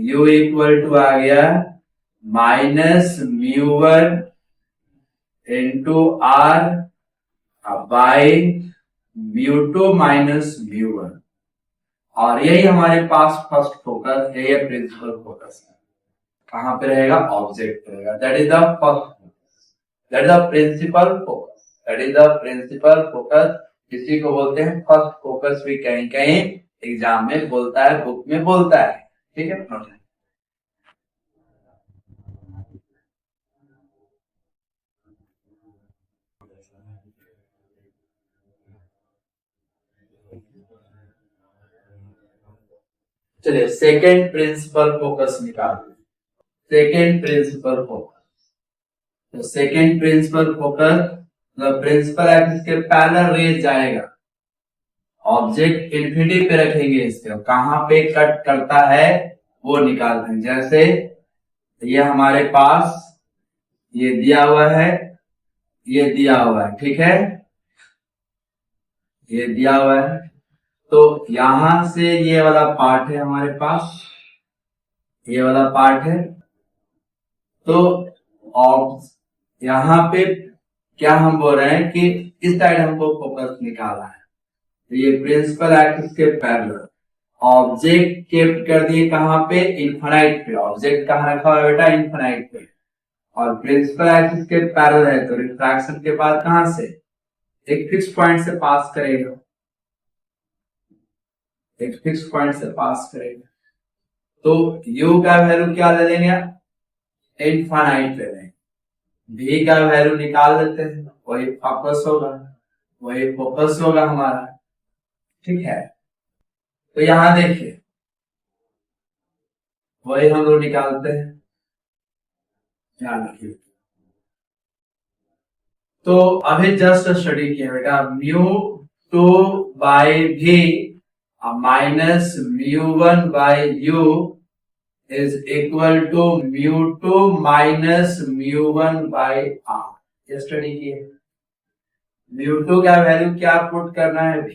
Speaker 1: u इक्वल टू आ गया minus mu1 into r by mu2 minus mu1। और यही हमारे पास फर्स्ट फोकस है, ये प्रिंसिपल फोकस है। कहां पे रहेगा? ऑब्जेक्ट पे रहेगा। That is the first, that is the principal focus, that is the principal focus. किसी को बोलते हैं फर्स्ट फोकस भी, कहीं कहीं एग्जाम में बोलता है, बुक में बोलता है। ठीक है, चलिए सेकेंड प्रिंसिपल फोकस निकालते। सेकेंड प्रिंसिपल फोकस, तो second principal focus principal axis के पैरेलल रेज जाएगा, ऑब्जेक्ट इन्फिनिटी पे रखेंगे इसके, कहां पे कट करता है वो निकालते हैं। जैसे ये हमारे पास ये दिया हुआ है, ये दिया हुआ है, ठीक है, ये दिया हुआ है। तो यहां से ये वाला पार्ट है हमारे पास, ये वाला पार्ट है। तो यहां पे क्या हम बोल रहे हैं कि इस साइड हमको फोकस निकालना है। तो ये प्रिंसिपल एक्सिस के पैरेलल ऑब्जेक्ट केप्ट कर दिए कहां पे? इनफाइनाइट पे। ऑब्जेक्ट कहां रखा हुआ है बेटा? इनफाइनाइट पे। और प्रिंसिपल एक्सिस के पैरेलल है तो रिफ्रैक्शन के बाद कहां से? एक फिक्स पॉइंट से पास करेगा, एक फिक्स पॉइंट से पास करेगा। तो u का वैल्यू क्या ले लेंगे? इनफाइनाइट ले लेंगे। v का वैल्यू निकाल लेते हैं, वही फोकस होगा, वही फोकस होगा हमारा। ठीक है, तो यहां देखिए वही हम लोग निकालते हैं, ध्यान रखिए। तो अभी जस्ट स्टडी किया बेटा, mu2 by v minus mu1 by u is equal to mu2 minus mu1 by r। ये स्टडी किए। mu2 का वैल्यू क्या पुट करना है? v।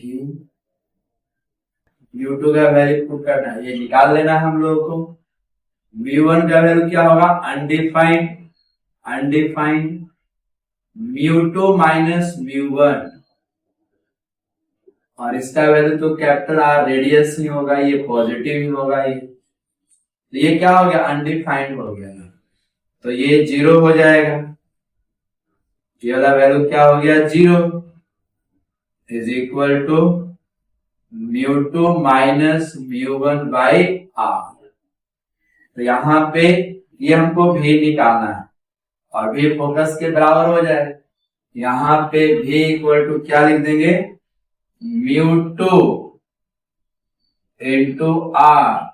Speaker 1: mu2 का वैल्यू पुट करना है, ये निकाल लेना है हम लोगों को। mu1 का वैल्यू क्या होगा? Undefined, undefined mu2 minus mu1, और इसका वैल्यू तो कैपिटल आर रेडियस ही होगा, ये पॉजिटिव ही होगा। ये क्या हो गया? अनडिफाइंड हो गया। तो ये 0 हो जाएगा, ये वाला वैल्यू क्या हो गया? 0 is equal to mu2 minus mu1 by R. तो यहां पे ये हमको भी निकालना है और भी फोकस के बराबर हो जाए। यहां पे भी इक्वल टू क्या लिख देंगे? mu2 into R,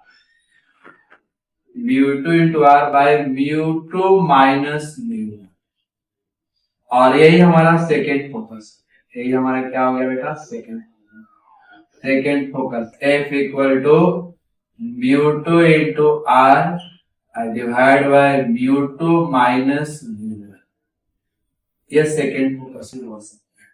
Speaker 1: mu two into R by mu two minus mu, और यही हमारा सेकेंड फोकस, यही हमारा क्या हो गया बेटा, second focus. F equal to mu two into R divide by mu two minus mu, ये सेकेंड फोकस हो सकता है।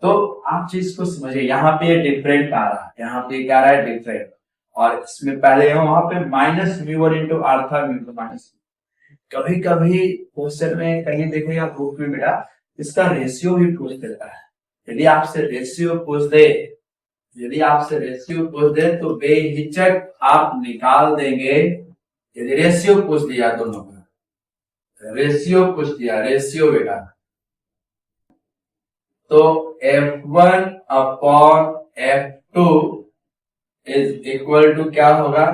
Speaker 1: तो आप चीज को समझिए, यहाँ पे डिफरेंट आ रहा है, यहाँ पे क्या आ रहा है, डिफरेंट, और इसमें पहले वहां पे माइनस म्यू1 इंटू आर था, म्यू2 माइनस। कभी कभी क्वेश्चन में कहीं देखेगा बुक में बेटा इसका रेशियो भी पूछ देता है। यदि आपसे रेशियो पूछ दे तो बेहिचक आप निकाल देंगे। यदि रेशियो पूछ दिया, दोनों का रेशियो पूछ दिया, रेशियो बेटा, तो F1 upon F2 is equal to क्या होगा,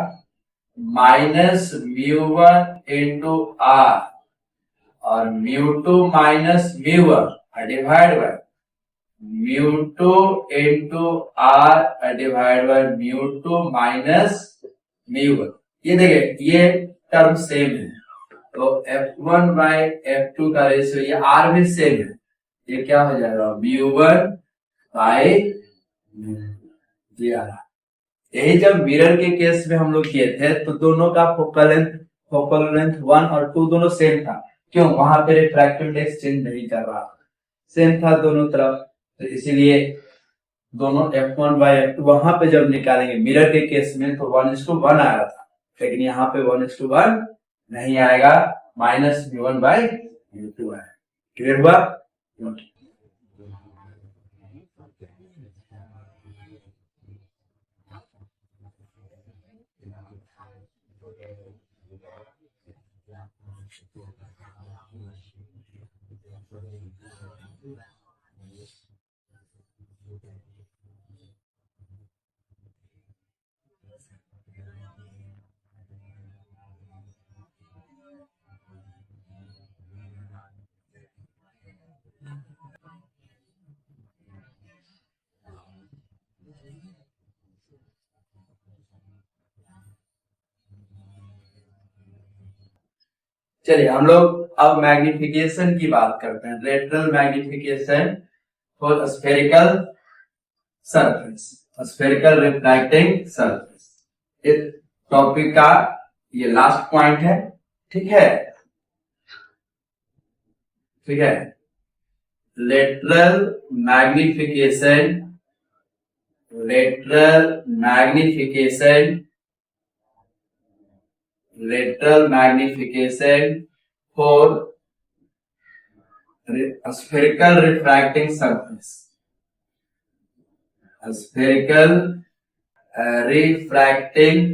Speaker 1: माइनस म्यू1 इंटू आर और mu two minus mu one divide by mu two into R divide by mu two minus mu one. ये देखिए ये टर्म सेम है, तो F1 बाय F2 का रेशियो, ये आर भी सेम है, ये क्या हो जाएगा, म्यू1 बाय म्यू। यही जब मिरर के केस में हम लोग किए थे तो दोनों का फोकल लेंथ 1 और 2 दोनों सेम था। क्यों, वहां पे रिफ्रैक्टिव इंडेक्स चेंज नहीं कर रहा, सेम था दोनों तरफ, तो इसीलिए दोनों F1 बाय F2 वहां पे जब निकालेंगे मिरर के केस में तो 1:1 आया था, लेकिन यहाँ पे 1:1 नहीं आएगा, माइनस म्यू1 बाय म्यू2 आएगा। क्लियर हुआ? चलिए हम लोग अब मैग्निफिकेशन की बात करते हैं, lateral magnification for spherical surface, spherical refracting surface. इस टॉपिक का ये लास्ट पॉइंट है, ठीक है, lateral magnification for spherical refracting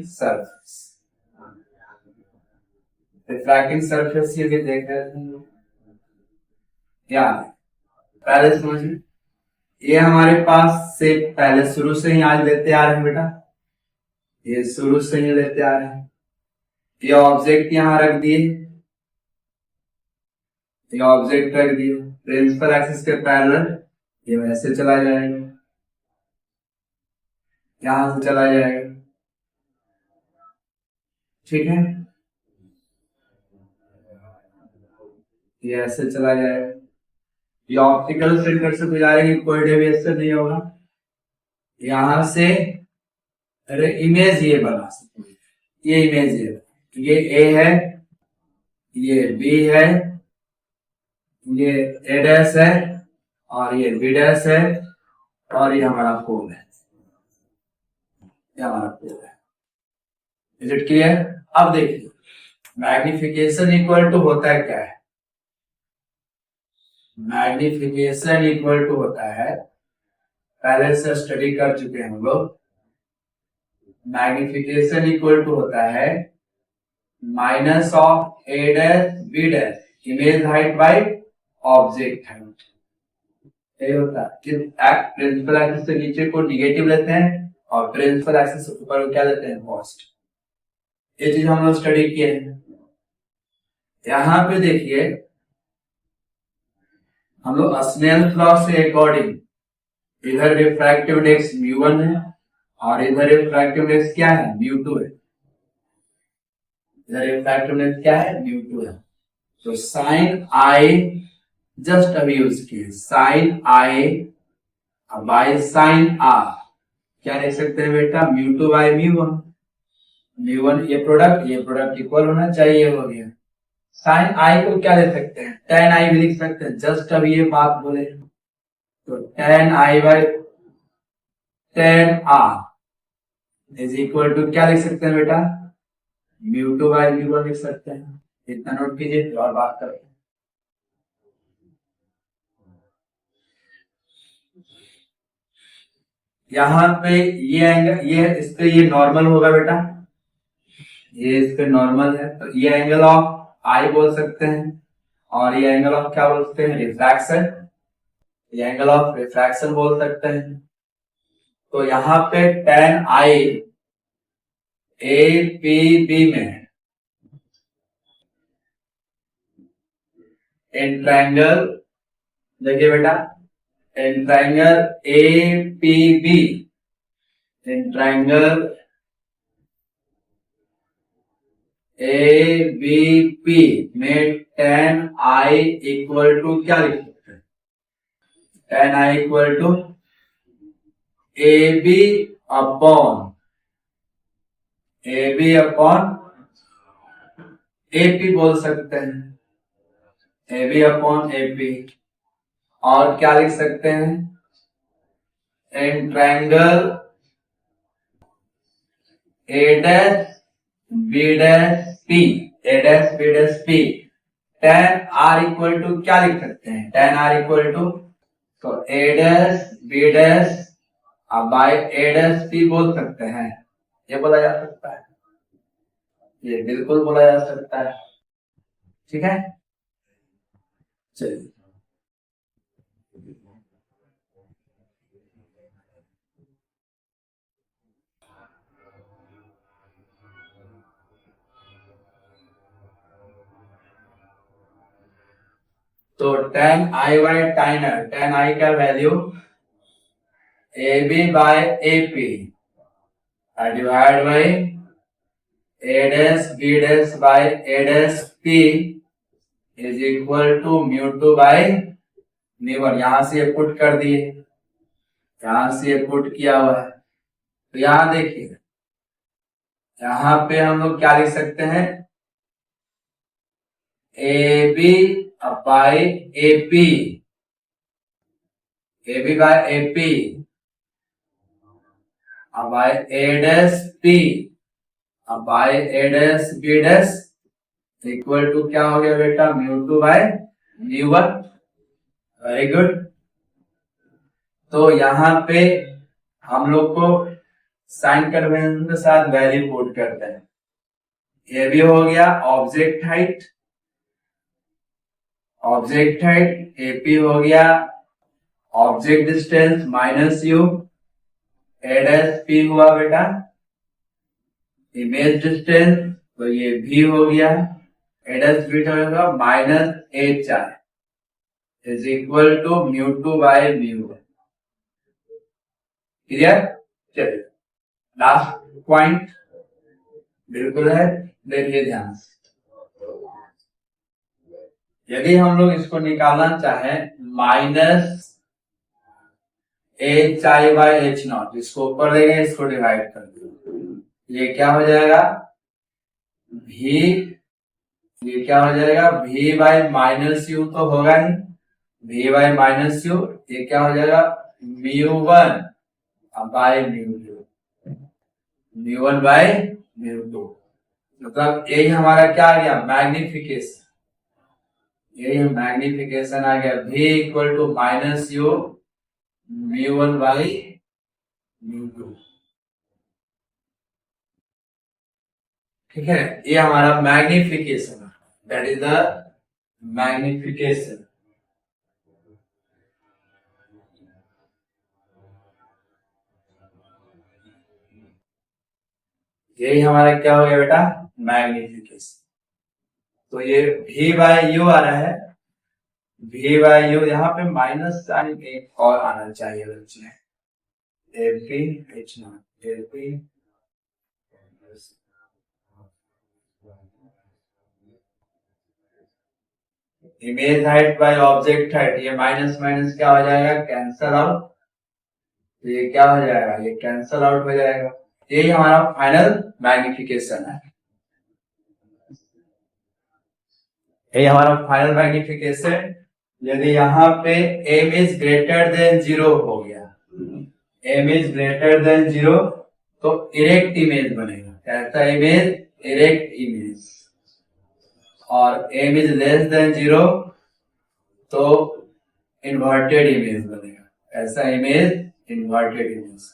Speaker 1: surface, refracting surface ये भी देख रहे थे क्या, पहले समझिए, ये हमारे पास से पहले शुरू से ही आज लेते आ रहे हैं बेटा, ये शुरू से ही लेते आ रहे हैं। ये ऑब्जेक्ट यहां रख दिए, ये ऑब्जेक्ट रख दिए प्रिंसिपल एक्सिस के पैरेलल, ये वैसे चला जाएगा, यहां से चला जाएगा, ठीक है, ये ऐसे चला जाएगा, ये ऑप्टिकल सेंटर से गुजारेंगे, कोई डेविएशन नहीं होगा, यहां से अरे इमेज ये बना सकते, ये इमेज ये ए है, ये बी है, ये ए डैश है और ये बी डैश है और ये हमारा पोल है, ये हमारा पोल है। Is it clear? अब देखिए मैग्निफिकेशन इक्वल टू होता है क्या है, मैग्निफिकेशन इक्वल टू होता है, पहले से स्टडी कर चुके हैं हम लोग, मैग्निफिकेशन इक्वल टू होता है minus of A dash B dash image height by object height, यही होता है कि प्रिंसिपल एक्सिस से नीचे को निगेटिव लेते हैं और प्रिंसिपल एक्सिस से ऊपर क्या लेते हैं, पॉजिटिव। ये चीज हम लोग स्टडी किए हैं। यहां पे देखिए हम लोग स्नेल लॉ से अकॉर्डिंग इधर रिफ्रैक्टिव इंडेक्स म्यू1 है और इधर रिफ्रैक्टिव इंडेक्स क्या है, μ2 है। इधर रिफ्रैक्टिव इंडेक्स क्या है, μ2 है। तो साइन आई जस्ट अभी यूज किए, sine i by sine r क्या लिख सकते हैं बेटा, μ2 बाय μ1। μ1 ये प्रोडक्ट इक्वल होना चाहिए, हो गया। साइन आई को क्या लिख सकते हैं, टेन आई भी लिख सकते हैं, जस्ट अभी ये बात बोले। तो tan I by tan r is equal to क्या लिख सकते हैं बेटा, μ2 बाय μ1 लिख सकते हैं। इतना नोट कीजिए और बात करते हैं। यहाँ पे ये एंगल, ये इस पे ये नॉर्मल होगा बेटा, ये इस पे नॉर्मल है, तो ये एंगल ऑफ आई बोल सकते हैं, और ये एंगल ऑफ क्या बोलते हैं, रिफ्रैक्शन, ये एंगल ऑफ रिफ्रैक्शन बोल सकते हैं। तो यहाँ पे tan i A P B में इन ट्रायंगल, देखिए बेटा, in triangle A P B, in triangle A B P में टेन आई इक्वल टू क्या लिख सकते हैं, tan i equal to A B upon AP बोल सकते हैं, ए बी अपॉन एपी। और क्या लिख सकते हैं, इन triangle A dash B dash P, A dash B dash P, tan R equal to क्या लिख सकते हैं, टेन आर इक्वल टू, तो A dash B dash by A dash P बोल सकते हैं। ये बोला जा सकता है, ये बिल्कुल बोला जा सकता है, ठीक है। चलिए तो tan I by tan I का value A B by A P divide by A dash B dash by A dash P is equal to μ2 by μ1। यहां से पुट कर दिए, यहां से पुट किया हुआ है। तो यहां देखिए, यहां पे हम लोग क्या लिख सकते हैं, A B by A P, A B by A P by A dash P by A dash B dash equal to क्या हो गया बेटा, μ2 बाय μ1। Very good. तो यहां पे हम लोग को साइन कन्वेंशन के साथ वैल्यू पुट करते हैं। ये भी हो गया ऑब्जेक्ट हाइट, एपी हो गया object distance minus U, A dash P हुआ बेटा इमेज डिस्टेंस, तो ये भी हो गया, ए डैश बी होगा minus H I is equal to μ2 by μ1। Clear. चलिए लास्ट पॉइंट बिल्कुल है, देखिए ध्यान से। यदि हम लोग इसको निकालना चाहें minus H I by H not, इसको ऊपर देंगे, इसको डिवाइड कर देंगे, ये क्या हो जाएगा भी, ये क्या हो जाएगा भी बाय माइनस यू, तो होगा ही भी बाय माइनस यू, ये क्या हो जाएगा μ1 बाय μ2, μ1 बाय μ2। मतलब यही हमारा क्या आ गया, मैग्निफिकेशन, यही मैग्निफिकेशन आ गया, भी equal to minus U μ1 by μ2। ठीक है, ये हमारा magnification, that is the magnification. यही हमारा क्या हो गया बेटा, मैग्निफिकेशन। तो ये भी बाय यू आ रहा है, भी बाय यू, यहाँ पे माइनस साइन एक और आना चाहिए बच्चे, LP H0 LP image height by object height, ये माइनस माइनस क्या हो जाएगा, कैंसल आउट। तो ये क्या हो जाएगा, ये कैंसल आउट हो जाएगा। यही हमारा फाइनल मैग्निफिकेशन है, यही हमारा फाइनल मैग्निफिकेशन। यदि यहाँ पे m इज ग्रेटर देन 0 हो गया, m इज ग्रेटर देन 0 तो इरेक्ट इमेज बनेगा। कैसा इमेज, इरेक्ट इमेज। और m इज लेस देन 0 तो इन्वर्टेड इमेज बनेगा। ऐसा इमेज, इन्वर्टेड इमेज।